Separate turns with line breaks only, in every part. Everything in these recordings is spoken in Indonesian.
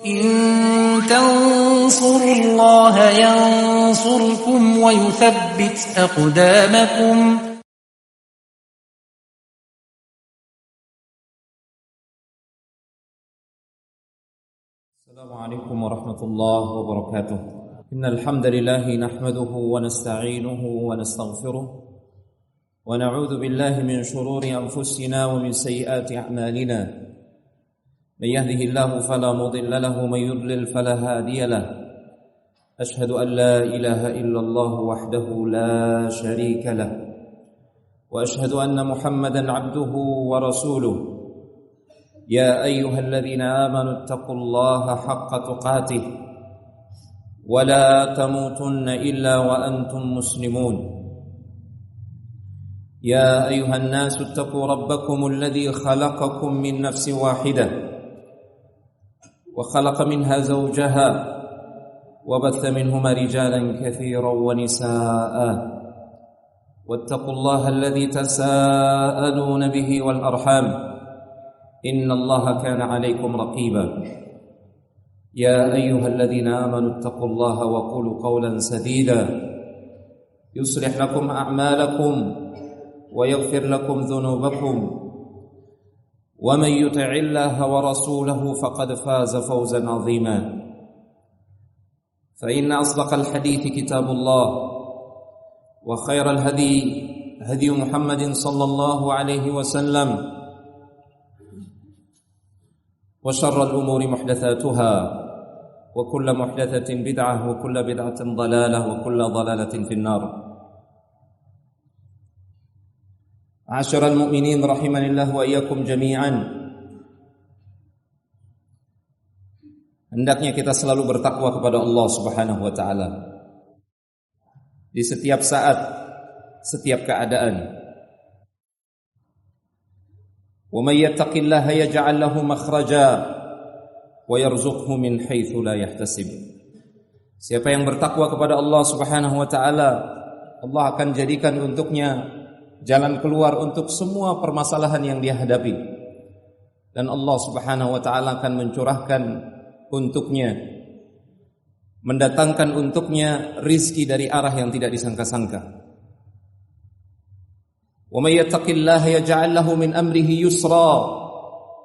إن تنصروا الله ينصركم ويثبت أقدامكم.
السلام عليكم ورحمة الله وبركاته. إن الحمد لله نحمده ونستعينه ونستغفره ونعوذ بالله من شرور أنفسنا ومن سيئات أعمالنا. من يهده الله فلا مضل له ومن يضلل فلا هادي له. أشهد أن لا إله إلا الله وحده لا شريك له وأشهد أن محمدا عبده ورسوله. يا أيها الذين آمنوا اتقوا الله حق تقاته ولا تموتن إلا وأنتم مسلمون. يا أيها الناس اتقوا ربكم الذي خلقكم من نفس واحدة وخلق منها زوجها وبث منهما رجالا كثيرا ونساء واتقوا الله الذي تساءلون به والأرحام إن الله كان عليكم رقيبا. يا أيها الذين آمنوا اتقوا الله وقولوا قولا سديدا يصلح لكم أعمالكم ويغفر لكم ذنوبكم ومن يطع الله ورسوله فقد فاز فوزا عظيما. فإن أصدق الحديث كتاب الله وخير الهدي هدي محمد صلى الله عليه وسلم وشر الأمور محدثاتها وكل محدثة بدعة وكل بدعة ضلالة وكل ضلالة في النار. Ma'asyiral mu'minin rahimanillah wa iyyakum jami'an. Hendaknya kita selalu bertakwa kepada Allah Subhanahu wa taala di setiap saat, setiap keadaan. وَمَن يَتَّقِ اللَّهَ يَجْعَل لَّهُ مَخْرَجًا وَيَرْزُقْهُ مِنْ حَيْثُ لَا يَحْتَسِبُ. Siapa yang bertakwa kepada Allah Subhanahu wa taala, Allah akan jadikan untuknya jalan keluar untuk semua permasalahan yang dia hadapi. Dan Allah Subhanahu wa taala akan mencurahkan untuknya, mendatangkan untuknya rizki dari arah yang tidak disangka-sangka. Wa may yattaqillaha yaj'al lahu min amrihi yusra.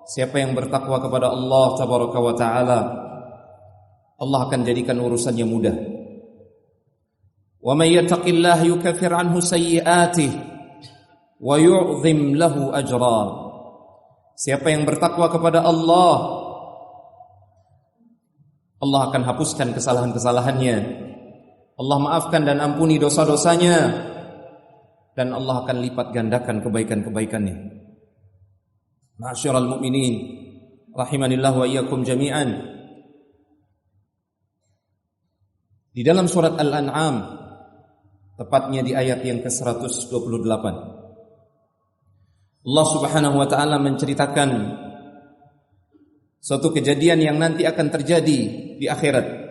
Siapa yang bertakwa kepada Allah tabaraka wa taala, Allah akan jadikan urusannya mudah. Wa may yattaqillaha yukaffir anhu sayyi'atihi wa yu'zim lahu ajra. Siapa yang bertakwa kepada Allah, Allah akan hapuskan kesalahan-kesalahannya, Allah maafkan dan ampuni dosa-dosanya, dan Allah akan lipat gandakan kebaikan-kebaikannya. Ma'asyiral mu'minin rahimanillah wa iyyakum jami'an. Di dalam surat Al-An'am, tepatnya di ayat yang ke-128, Allah Subhanahu wa taala menceritakan suatu kejadian yang nanti akan terjadi di akhirat.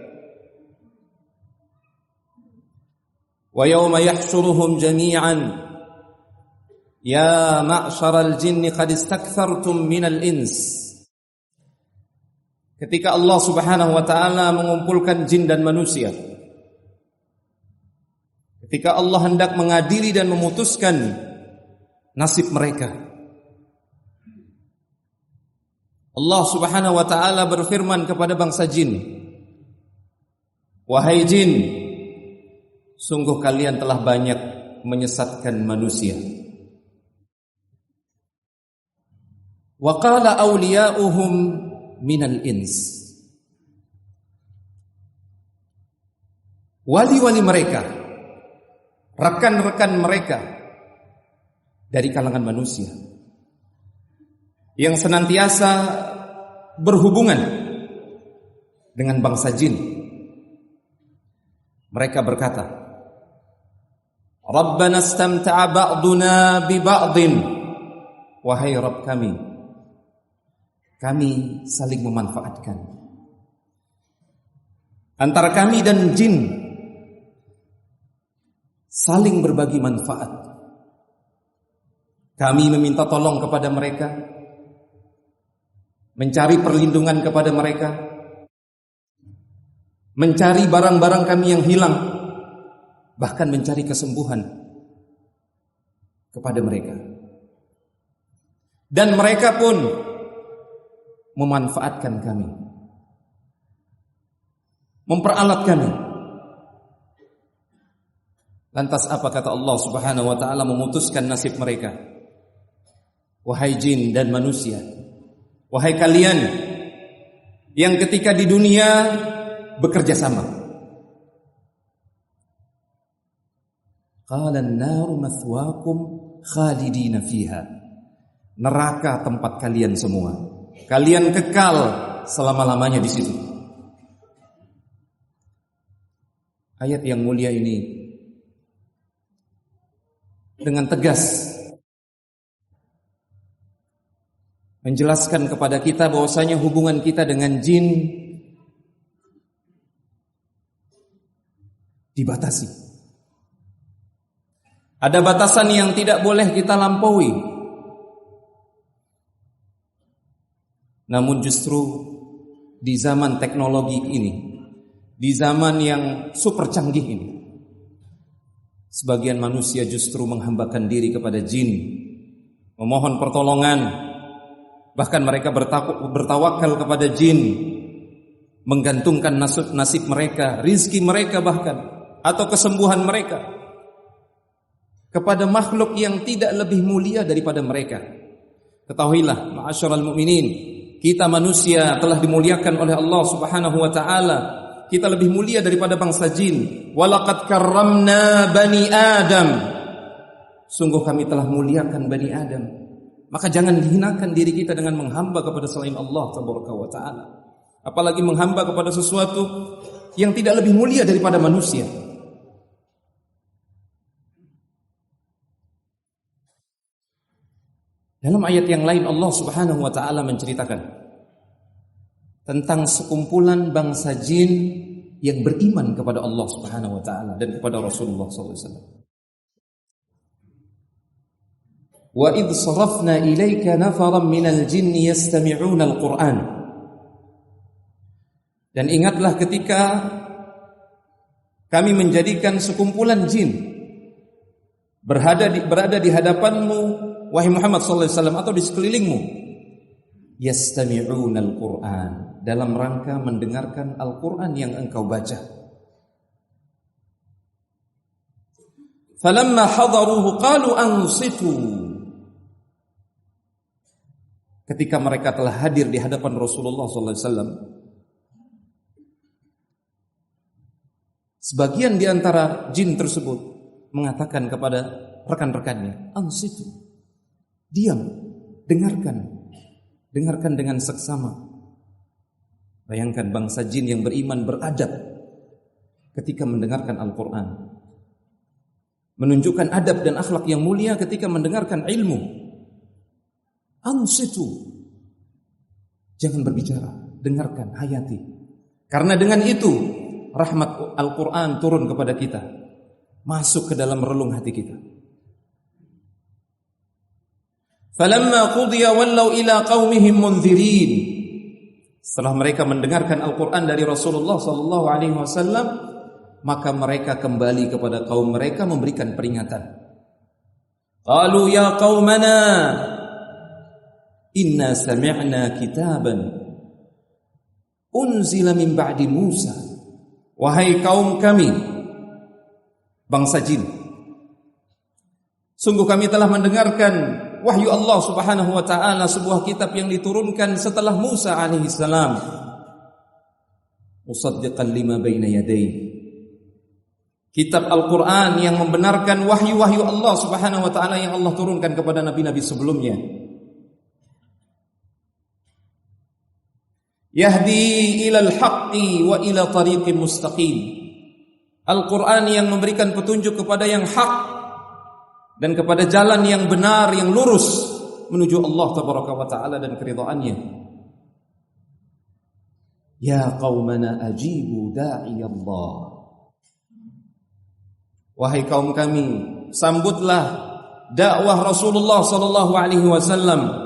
Wa yauma yahsyuruhum jami'an ya ma'syaral jinni qad istakthartum minal ins. Ketika Allah Subhanahu wa taala mengumpulkan jin dan manusia, ketika Allah hendak mengadili dan memutuskan nasib mereka, Allah Subhanahu wa taala berfirman kepada bangsa jin, "Wahai jin, sungguh kalian telah banyak menyesatkan manusia." Wa qala awliya'uhum minal ins. Wali-wali mereka, rekan-rekan mereka dari kalangan manusia yang senantiasa berhubungan dengan bangsa jin, mereka berkata, Rabbana istamta'a ba'duna bi ba'din. Wahai Rabb kami saling memanfaatkan. Antara kami dan jin saling berbagi manfaat. Kami meminta tolong kepada mereka, mencari perlindungan kepada mereka, mencari barang-barang kami yang hilang, bahkan mencari kesembuhan kepada mereka. Dan mereka pun memanfaatkan kami, memperalat kami. Lantas apa kata Allah Subhanahu wa taala memutuskan nasib mereka? Wahai jin dan manusia, wahai kalian yang ketika di dunia bekerja sama. Qala an-naru mathwaakum khalidina fiha. Neraka tempat kalian semua. Kalian kekal selama-lamanya di situ. Ayat yang mulia ini dengan tegas menjelaskan kepada kita bahwasanya hubungan kita dengan jin dibatasi. Ada batasan yang tidak boleh kita lampaui. Namun justru di zaman teknologi ini, di zaman yang super canggih ini, sebagian manusia justru menghambakan diri kepada jin, memohon pertolongan, bahkan mereka bertawakal kepada jin, menggantungkan nasib mereka, rizki mereka bahkan, atau kesembuhan mereka kepada makhluk yang tidak lebih mulia daripada mereka. Ketahuilah, ma'asyiral mu'minin, kita manusia telah dimuliakan oleh Allah Subhanahu wa taala. Kita lebih mulia daripada bangsa jin. Walaqad karramna bani Adam. Sungguh kami telah muliakan Bani Adam. Maka jangan dihinakan diri kita dengan menghamba kepada selain Allah Tabaraka wa taala. Apalagi menghamba kepada sesuatu yang tidak lebih mulia daripada manusia. Dalam ayat yang lain Allah Subhanahu wa taala menceritakan tentang sekumpulan bangsa jin yang beriman kepada Allah Subhanahu wa taala dan kepada Rasulullah sallallahu alaihi wasallam. Wa idh sarafna ilaika nafaran minal jinni yastami'una al-Qur'an. Dan ingatlah ketika kami menjadikan sekumpulan jin berada di hadapanmu wahai Muhammad sallallahu alaihi wasallam, atau di sekelilingmu, yastami'una al-Qur'an, dalam rangka mendengarkan Al-Qur'an yang engkau baca. Falamma hadaruhu qalu ansitu. Ketika mereka telah hadir di hadapan Rasulullah sallallahu alaihi wasallam, sebagian di antara jin tersebut mengatakan kepada rekan-rekannya, ansitu, diam, dengarkan dengan seksama. Bayangkan bangsa jin yang beriman beradab ketika mendengarkan Al-Quran, menunjukkan adab dan akhlak yang mulia ketika mendengarkan ilmu. Ansitu, jangan berbicara, dengarkan, hayati. Karena dengan itu rahmat Al-Quran turun kepada kita, masuk ke dalam relung hati kita. Falamma qudiya wallaw ila qaumihim munzirin. Setelah mereka mendengarkan Al-Quran dari Rasulullah sallallahu alaihi wasallam, maka mereka kembali kepada kaum mereka memberikan peringatan. Qalu ya qaumana inna sami'na kitaban unzila min ba'di Musa. Wahai kaum kami, bangsa jin, sungguh kami telah mendengarkan wahyu Allah Subhanahu wa taala, sebuah kitab yang diturunkan setelah Musa alaihi salam, musaddiqan lima baina yadayhi. Kitab Al-Quran yang membenarkan wahyu-wahyu Allah Subhanahu wa taala yang Allah turunkan kepada nabi-nabi sebelumnya. Yahdi ilal haqqi wa ila tariqin mustaqim. Al-Quran yang memberikan petunjuk kepada yang hak dan kepada jalan yang benar, yang lurus menuju Allah Tabaraka wa taala dan keridhaannya. Ya qaumana ajibu da'i Allah. Wahai kaum kami, sambutlah dakwah Rasulullah sallallahu alaihi wasallam.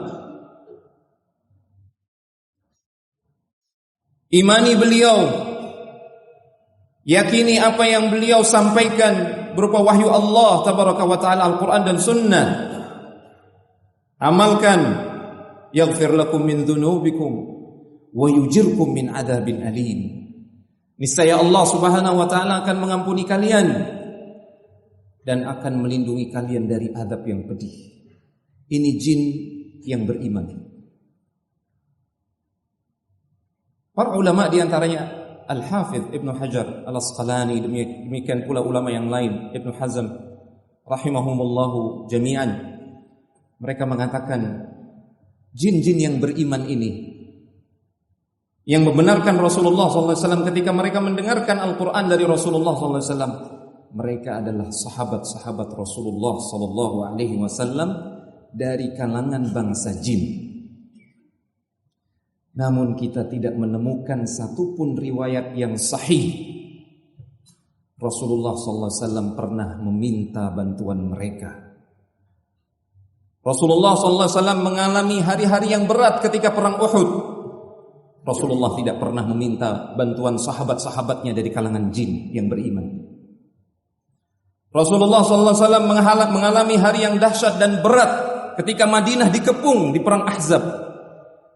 Imani beliau, Yakini apa yang beliau sampaikan berupa wahyu Allah tabaraka wa taala, Al-Quran dan Sunnah. Amalkan. Yaghfir lakum min dhunubikum wa yujirkum min adzabin alim. Niscaya Allah Subhanahu wa taala akan mengampuni kalian dan akan melindungi kalian dari azab yang pedih. Ini jin yang beriman. Para ulama di antaranya Al-Hafidh Ibnu Hajar Al-Asqalani, demikian pula ulama yang lain, Ibnu Hazm rahimahumullahu jami'an, mereka mengatakan jin-jin yang beriman ini yang membenarkan Rasulullah SAW ketika mereka mendengarkan Al-Quran dari Rasulullah SAW, mereka adalah sahabat-sahabat Rasulullah SAW dari kalangan bangsa jin. Namun kita tidak menemukan satupun riwayat yang sahih Rasulullah SAW pernah meminta bantuan mereka. Rasulullah SAW mengalami hari-hari yang berat ketika perang Uhud. Rasulullah tidak pernah meminta bantuan sahabat-sahabatnya dari kalangan jin yang beriman. Rasulullah SAW mengalami hari yang dahsyat dan berat ketika Madinah dikepung di perang Ahzab.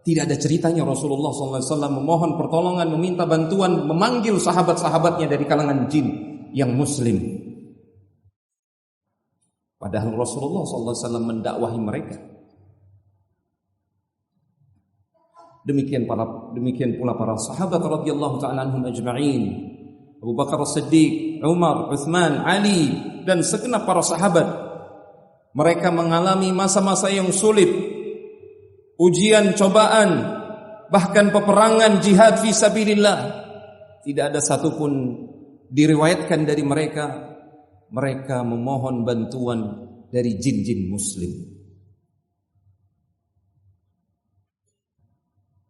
Tidak ada ceritanya Rasulullah SAW memohon pertolongan, meminta bantuan, memanggil sahabat-sahabatnya dari kalangan jin yang muslim. Padahal Rasulullah SAW mendakwahi mereka. Demikian pula para sahabat radhiyallahu ta'ala anhum ajma'in, Abu Bakar As-Siddiq, Umar, Uthman, Ali, dan segenap para sahabat. Mereka mengalami masa-masa yang sulit, ujian, cobaan, bahkan peperangan jihad fi sabilillah. Tidak ada satupun diriwayatkan dari mereka memohon bantuan dari jin-jin muslim.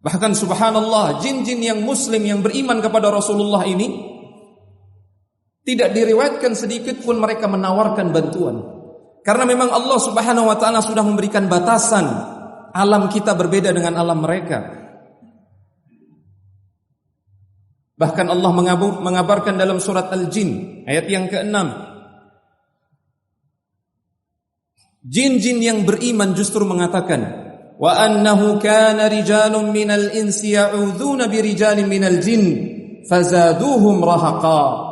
Bahkan subhanallah, jin-jin yang muslim yang beriman kepada Rasulullah ini tidak diriwayatkan sedikit pun mereka menawarkan bantuan. Karena memang Allah Subhanahu wa taala sudah memberikan batasan. Alam kita berbeda dengan alam mereka. Bahkan Allah mengabarkan dalam surat Al-Jin ayat yang ke-6, jin-jin yang beriman justru mengatakan, wa annahu kana rijalun minal insi ya'udzuna birijalin minal jin fazaduhum rahaqa.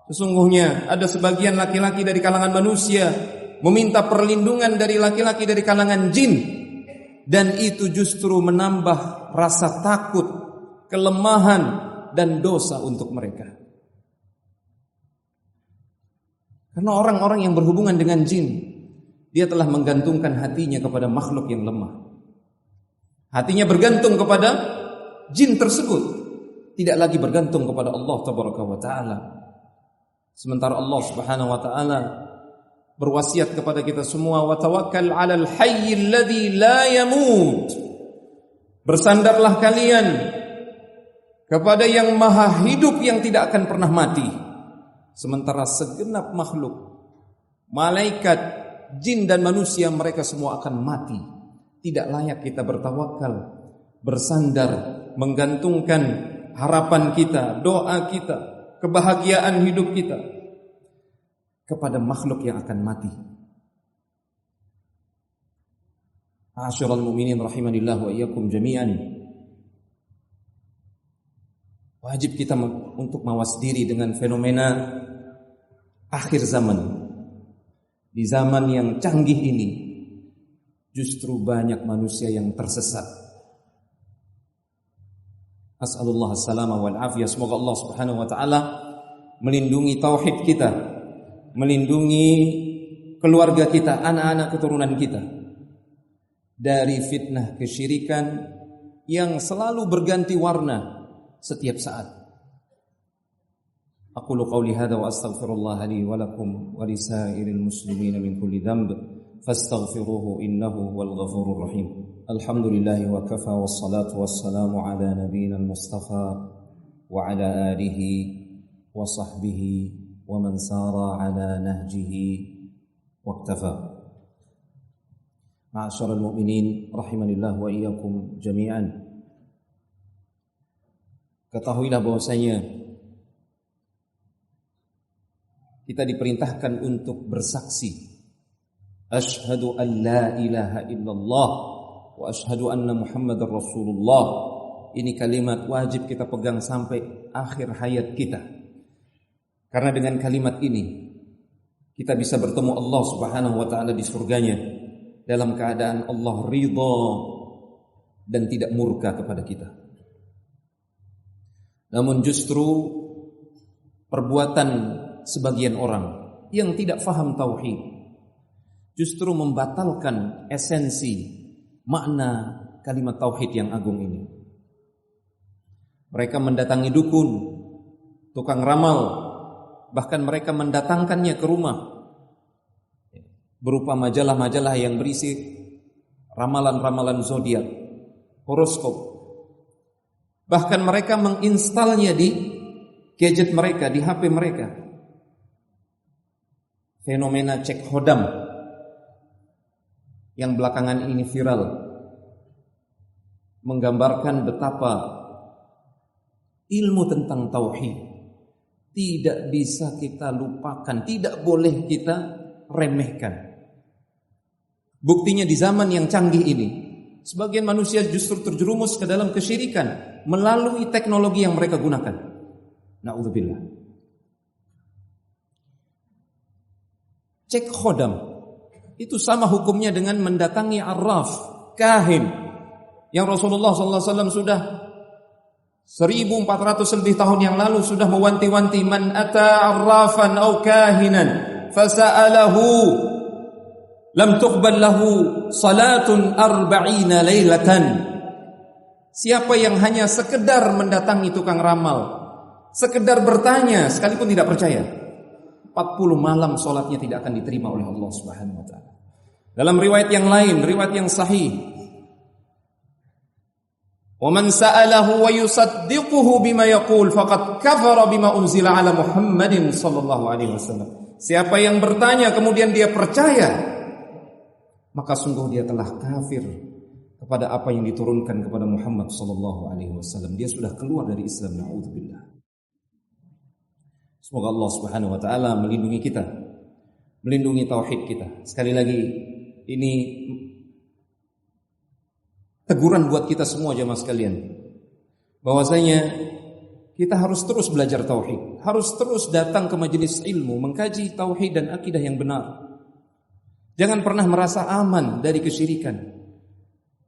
Sesungguhnya ada sebagian laki-laki dari kalangan manusia meminta perlindungan dari laki-laki dari kalangan jin, dan itu justru menambah rasa takut, kelemahan dan dosa untuk mereka. Karena orang-orang yang berhubungan dengan jin, dia telah menggantungkan hatinya kepada makhluk yang lemah. Hatinya bergantung kepada jin tersebut, tidak lagi bergantung kepada Allah tabaraka wa taala. Sementara Allah Subhanahu wa taala berwasiat kepada kita semua, wa tawakkal 'alal hayyil ladzi la yamut. Bersandarlah kalian kepada yang maha hidup yang tidak akan pernah mati. Sementara segenap makhluk, malaikat, jin dan manusia, mereka semua akan mati. Tidak layak kita bertawakal, bersandar, menggantungkan harapan kita, doa kita, kebahagiaan hidup kita kepada makhluk yang akan mati. Ma'asyiral mu'minin rahimanillah wa iyyakum jami'an. Wajib kita untuk mawas diri dengan fenomena akhir zaman. Di zaman yang canggih ini, justru banyak manusia yang tersesat. As'alullah as-salama wal afiyah. Semoga Allah Subhanahu wa taala melindungi tauhid kita, melindungi keluarga kita, anak-anak keturunan kita dari fitnah kesyirikan yang selalu berganti warna setiap saat. Aqulu qawli hadha wa astaghfirullah li wa lakum wa lisairil muslimin min kulli dhanb fastaghfiruhu innahu wal ghafurur rahim. Alhamdulillah wa kafa wassalatu wassalamu ala nabiyyina al-mustafa wa ala alihi wa sahbihi wa man sara ala nahjihi waqtafa. Ma'asyiral mu'minin rahimanillah wa iyyakum jami'an. Ketahuilah bahwasanya kita diperintahkan untuk bersaksi. Asyhadu an la ilaha illallah wa asyhadu anna Muhammadar Rasulullah. Ini kalimat wajib kita pegang sampai akhir hayat kita. Karena dengan kalimat ini kita bisa bertemu Allah Subhanahu wa taala di surganya dalam keadaan Allah ridha dan tidak murka kepada kita. Namun justru perbuatan sebagian orang yang tidak faham tauhid justru membatalkan esensi makna kalimat tauhid yang agung ini. Mereka mendatangi dukun, tukang ramal, bahkan mereka mendatangkannya ke rumah berupa majalah-majalah yang berisi ramalan-ramalan zodiak, horoskop. Bahkan mereka menginstalnya di gadget mereka, di HP mereka. Fenomena cek hodam yang belakangan ini viral menggambarkan betapa ilmu tentang tauhid tidak bisa kita lupakan, tidak boleh kita remehkan. Buktinya di zaman yang canggih ini, sebagian manusia justru terjerumus ke dalam kesyirikan melalui teknologi yang mereka gunakan. Na'udzubillah. Cek khodam itu sama hukumnya dengan mendatangi arraf, kahin, yang Rasulullah SAW sudah 1400 lebih tahun yang lalu sudah mewanti-wanti, man ata arrafan aw kahinan fasa'alahu lam tuqbal lahu salatun 40 lailatan. Siapa yang hanya sekedar mendatangi tukang ramal, sekedar bertanya sekalipun tidak percaya, 40 malam salatnya tidak akan diterima oleh Allah Subhanahu wa taala. Dalam riwayat yang lain, riwayat yang sahih, wa man sa'alahu wa yusaddiquhu bima yaqul faqad kafara bima unzila ala Muhammadin sallallahu alaihi wasallam. Siapa yang bertanya kemudian dia percaya, maka sungguh dia telah kafir kepada apa yang diturunkan kepada Muhammad sallallahu alaihi wasallam. Dia sudah keluar dari Islam. Na'udzubillah. Semoga Allah Subhanahu wa taala melindungi kita, melindungi tauhid kita. Sekali lagi, ini teguran buat kita semua jemaah sekalian, bahwasanya kita harus terus belajar tauhid, harus terus datang ke majelis ilmu, mengkaji tauhid dan akidah yang benar. Jangan pernah merasa aman dari kesyirikan.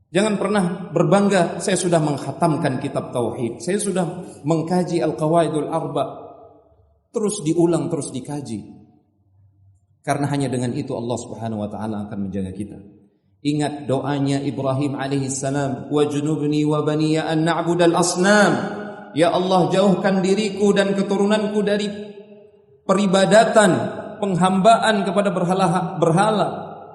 Jangan pernah berbangga, saya sudah menghatamkan kitab tauhid, saya sudah mengkaji al-qawaidul arba'. Terus diulang, terus dikaji. Karena hanya dengan itu Allah Subhanahu wa taala akan menjaga kita. Ingat doanya Ibrahim alaihissalam, wajnubni wa baniya an na'budal asnam. Ya Allah, jauhkan diriku dan keturunanku dari peribadatan, penghambaan kepada berhala,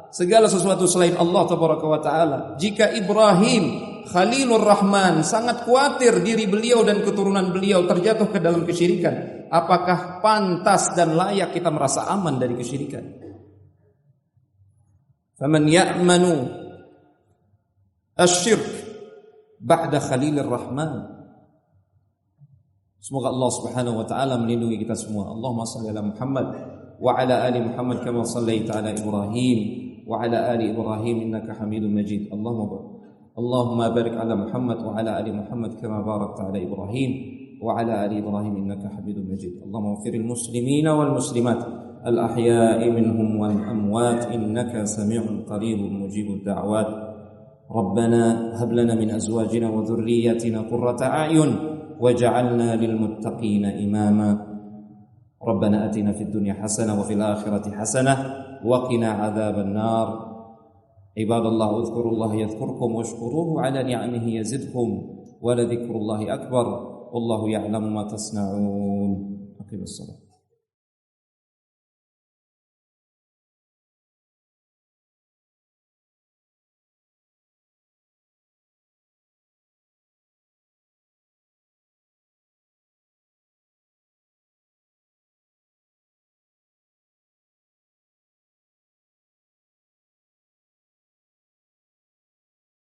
segala sesuatu selain Allah tabaraka wa taala. Jika Ibrahim Khalilur Rahman sangat khawatir diri beliau dan keturunan beliau terjatuh ke dalam kesyirikan, apakah pantas dan layak kita merasa aman dari kesyirikan? Faman ya'manu asyirk ba'da Khalilur Rahman. Semoga Allah Subhanahu wa taala melindungi kita semua. Allahumma shalli ala Muhammad wa ala ali Muhammad kama shallaita ala Ibrahim wa ala ali Ibrahim innaka Hamidum Majid. Allahumma barik ala Muhammad wa ala ali Muhammad kama barakta ala Ibrahim wa ala ali Ibrahim innaka Hamidum Majid. Allahumma ighfiril muslimina wal muslimat al ahya'i minhum wal amwat innaka sami'un qaribun mujibud da'wat. Rabbana hab lana min azwajina wa dhurriyyatina qurrata a'yun waj'alna lil muttaqina imama. Rabbana atina fid dunya hasanah wa fil akhirati hasanah wa qina adzaban nar. Ibadallah, udhkurullaha yadhkurkum washkuruhu ala ni'amihi yazidkum wa la dhikrullahi akbar. Wallahu ya'lamu ma tasna'un. Aqimus salat.